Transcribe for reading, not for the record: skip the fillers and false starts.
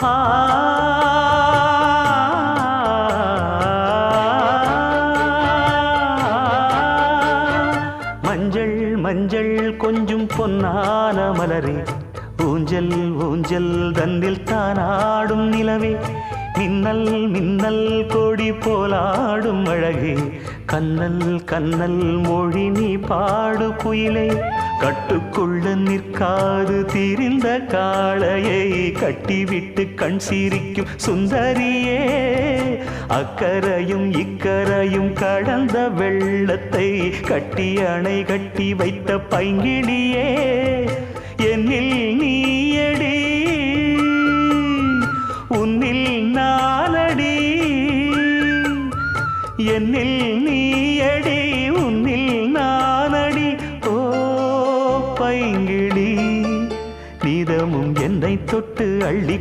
ஆ மஞ்சள் மஞ்சள் கொஞ்சம் பொன்னான மலரே ஊஞ்சல் ஊஞ்சல் தன்னில் தானாடும் நிலவே மின்னல் மின்னல் கொடி போலாடும் அழகே கண்ணல் கண்ணல் மொழி நீ பாடு குயிலே கட்டுக்குள்ள நிற்காது திரிந்த காளையை கட்டிவிட்டு கண் சிரிக்கும் சுந்தரியே அக்கரையும் இக்கரையும் கடந்த வெள்ளத்தை கட்டி அணை கட்டி வைத்த பைங்கிளியே என்னில் நீயடி உன்னில் நானடி என்னில் நீயடி உன்னில் நானடி ஓ பைங்கிளி நீதமும் என்னை தொட்டு அள்ளி